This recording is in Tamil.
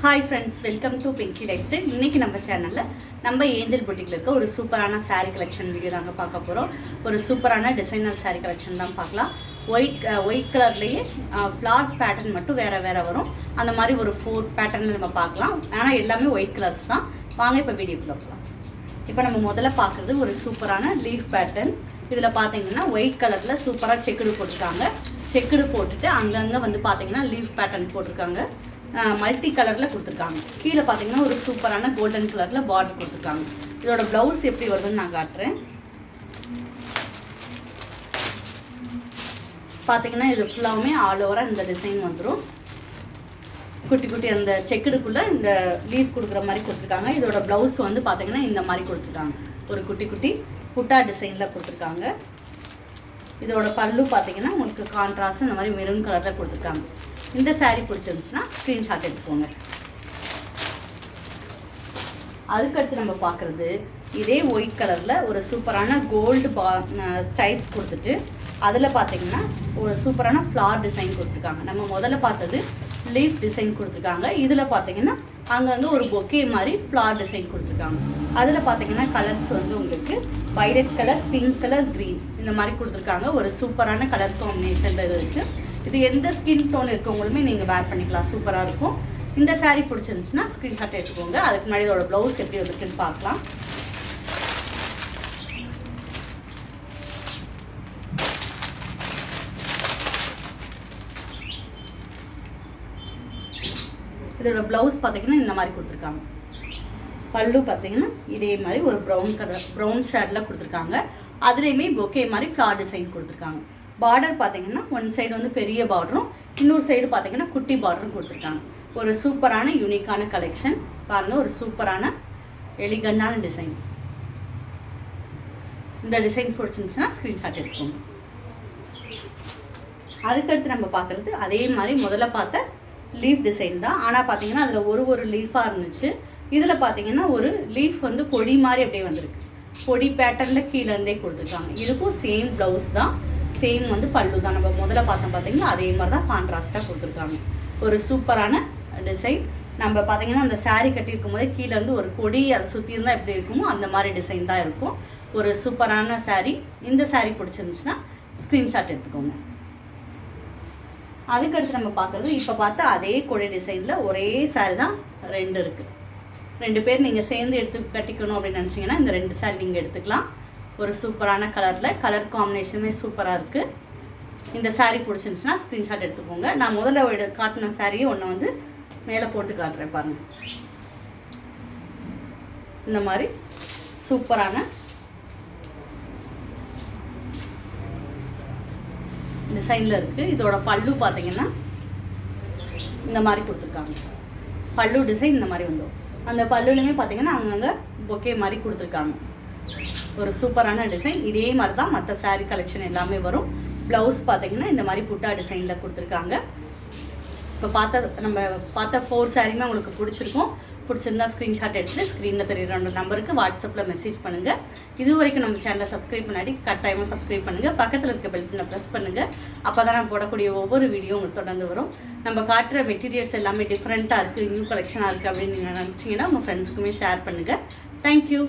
Hi friends, welcome to Pinki lifestyle. இன்றைக்கி நம்ம சேனலில் நம்ம ஏஞ்சல் புட்டிக்கில் இருக்க ஒரு சூப்பரான சாரீ கலெக்ஷன் வீடியோ தாங்க பார்க்க போகிறோம். ஒரு சூப்பரான டிசைனர் சாரீ கலெக்ஷன் தான் பார்க்கலாம். ஒயிட் கலர்லேயே ஃப்ளார்ஸ் பேட்டர்ன் மட்டும் வேறு வரும். அந்த மாதிரி ஒரு 4 பேட்டர்னில் நம்ம பார்க்கலாம். ஆனால் எல்லாமே ஒயிட் கலர்ஸ் தான். வாங்க இப்போ வீடியோக்குள்ளே போகலாம். இப்போ நம்ம முதல்ல பார்க்குறது ஒரு சூப்பரான லீஃப் பேட்டர்ன். இதில் பார்த்தீங்கன்னா ஒயிட் கலரில் சூப்பராக செக்குடு போட்டிருக்காங்க. செக்குடு போட்டுட்டு அங்கங்கே வந்து பார்த்தீங்கன்னா லீஃப் பேட்டர்ன் போட்டிருக்காங்க. மல்டி கலரில் கொடுத்துருக்காங்க. கீழே பார்த்தீங்கன்னா ஒரு சூப்பரான கோல்டன் கலரில் பார்டர் கொடுத்துருக்காங்க. இதோட ப்ளவுஸ் எப்படி வருதுன்னு நான் காட்டுறேன். பார்த்தீங்கன்னா இது ஃபுல்லாகவுமே ஆல் ஓவராக இந்த டிசைன் வந்துடும். குட்டி குட்டி அந்த செக்குடுக்குள்ளே இந்த லீஃப் கொடுக்குற மாதிரி கொடுத்துருக்காங்க. இதோட ப்ளவுஸ் வந்து பார்த்தீங்கன்னா இந்த மாதிரி கொடுத்துருக்காங்க. ஒரு குட்டி குட்டி புட்டா டிசைனில் கொடுத்துருக்காங்க. இதோட பல்லு பார்த்தீங்கன்னா உங்களுக்கு கான்ட்ராஸ்ட் இந்த மாதிரி மெரூன் கலரில் கொடுத்துருக்காங்க. இந்த சாரீ பிடிச்சிருந்துச்சுன்னா ஸ்க்ரீன்ஷாட் எடுத்துக்கோங்க. அதுக்கடுத்து நம்ம பார்க்குறது இதே ஒயிட் கலரில் ஒரு சூப்பரான கோல்டு ஸ்டைப்ஸ் கொடுத்துட்டு அதில் பார்த்தீங்கன்னா ஒரு சூப்பரான ஃப்ளார் டிசைன் கொடுத்துருக்காங்க. நம்ம முதல்ல பார்த்தது லீஃப் டிசைன் கொடுத்துருக்காங்க. இதில் பார்த்தீங்கன்னா அங்கங்கே ஒரு பொக்கே மாதிரி ஃப்ளார் டிசைன் கொடுத்துருக்காங்க. அதில் பார்த்தீங்கன்னா கலர்ஸ் வந்து உங்களுக்கு violet colour, pink colour, green இந்த மாதிரி கொடுத்துருக்காங்க. ஒரு சூப்பரான கலர் காம்பினேஷனில் இது இருக்குது. இது எந்த ஸ்கின் டோன் இருக்கவங்களுமே நீங்கள் வேர் பண்ணிக்கலாம். சூப்பராக இருக்கும். இந்த சாரீ பிடிச்சிருந்துச்சுன்னா ஸ்க்ரீன்ஷாட் எடுத்துக்கோங்க. அதுக்கு முன்னாடி இதோட ப்ளவுஸ் எப்படி வந்துருக்குன்னு பார்க்கலாம். இதோட ப்ளவுஸ் பார்த்தீங்கன்னா இந்த மாதிரி கொடுத்துருக்காங்க. பல்லு பார்த்தீங்கன்னா இதே மாதிரி ஒரு ப்ரௌன் ஷேடில் கொடுத்துருக்காங்க. அதுலேயுமே பொக்கே மாதிரி ஃப்ளார் டிசைன் கொடுத்துருக்காங்க. பார்டர் பார்த்தீங்கன்னா ஒன் சைடு வந்து பெரிய பார்டரும், இன்னொரு சைடு பார்த்தீங்கன்னா குட்டி பார்டரும் கொடுத்துருக்காங்க. ஒரு சூப்பரான யூனிக்கான கலெக்ஷன் பாருங்கள். ஒரு சூப்பரான எலிகண்டான டிசைன். இந்த டிசைன் பிடிச்சிருந்துச்சுன்னா ஸ்க்ரீன்ஷாட் எடுத்துக்கோங்க. அதுக்கடுத்து நம்ம பார்க்குறது அதே மாதிரி முதல்ல பார்த்த லீஃப் டிசைன் தான். ஆனால் பார்த்தீங்கன்னா அதில் ஒரு லீஃபாக இருந்துச்சு. இதில் பார்த்தீங்கன்னா ஒரு லீஃப் வந்து கொடி மாதிரி அப்படியே வந்திருக்கு. கொடி பேட்டர்னில் கீழேருந்தே கொடுத்துருக்காங்க. இதுக்கும் சேம் ப்ளவுஸ் தான், சேம் வந்து பல்லு தான். நம்ம முதல்ல பார்த்தோம் பார்த்தீங்கன்னா அதே மாதிரி தான் கான்ட்ராஸ்ட்டாக கொடுத்துருக்காங்க. ஒரு சூப்பரான டிசைன். நம்ம பார்த்தீங்கன்னா அந்த சாரீ கட்டியிருக்கும் போதே கீழேருந்து ஒரு கொடி அதை சுற்றி இருந்தால் எப்படி இருக்குமோ அந்த மாதிரி டிசைன் தான் இருக்கும். ஒரு சூப்பரான சாரீ. இந்த சாரீ பிடிச்சிருந்துச்சுன்னா ஸ்க்ரீன்ஷாட் எடுத்துக்கோங்க. அதுக்கடுத்து நம்ம பார்க்குறது இப்போ பார்த்தா அதே கொடி டிசைனில் ஒரே சாரீ தான் 2 இருக்குது. 2 பேர் நீங்கள் சேர்ந்து எடுத்து கட்டிக்கணும் அப்படின்னு நினச்சிங்கன்னா இந்த 2 சாரீ நீங்கள் எடுத்துக்கலாம். ஒரு சூப்பரான கலரில் கலர் காம்பினேஷனுமே சூப்பராக இருக்குது. இந்த சாரீ பிடிச்சிருந்துச்சுன்னா ஸ்க்ரீன்ஷாட் எடுத்துக்கோங்க. நான் முதல்ல காட்டின சாரியை ஒன்று வந்து மேலே போட்டு காட்டுறேன் பாருங்கள். இந்த மாதிரி சூப்பரான டிசைனில் இருக்குது. இதோட பல்லு பார்த்தீங்கன்னா இந்த மாதிரி கொடுத்துருக்காங்க. பல்லு டிசைன் இந்த மாதிரி வந்துடும். அந்த பல்லுலையுமே பார்த்தீங்கன்னா அங்கங்கே பொக்கே மாதிரி கொடுத்துருக்காங்க. ஒரு சூப்பரான டிசைன். இதே மாதிரி தான் மற்ற சாரீ கலெக்ஷன் எல்லாமே வரும். ப்ளவுஸ் பார்த்தீங்கன்னா இந்த மாதிரி புட்டா டிசைனில் கொடுத்துருக்காங்க. இப்போ நம்ம பார்த்த 4 சாரியுமே உங்களுக்கு பிடிச்சிருந்தா ஸ்க்ரீன்ஷாட் எடுத்துட்டு ஸ்க்ரீனில் தெரியுற நம்பருக்கு வாட்ஸ்அப்பில் மெசேஜ் பண்ணுங்கள். இது வரைக்கும் நம்ம சேனலை சப்ஸ்கிரைப் பண்ணாடி கட்டாயமாக சப்ஸ்கிரைப் பண்ணுங்கள். பக்கத்தில் இருக்க பெல் பட்டனை ப்ரெஸ் பண்ணுங்கள். அப்போ தான் நான் போடக்கூடிய ஒவ்வொரு வீடியோ உங்களுக்கு தொடர்ந்து வரும். நம்ம காட்டுற மெட்டீரியல்ஸ் எல்லாமே டிஃப்ரெண்ட்டாக இருக்குது, நியூ கலெக்ஷனாக இருக்குது அப்படின்னு நீங்கள் நினச்சிங்கன்னா உங்கள் ஃப்ரெண்ட்ஸுக்குமே ஷேர் பண்ணுங்கள். தேங்க்யூ.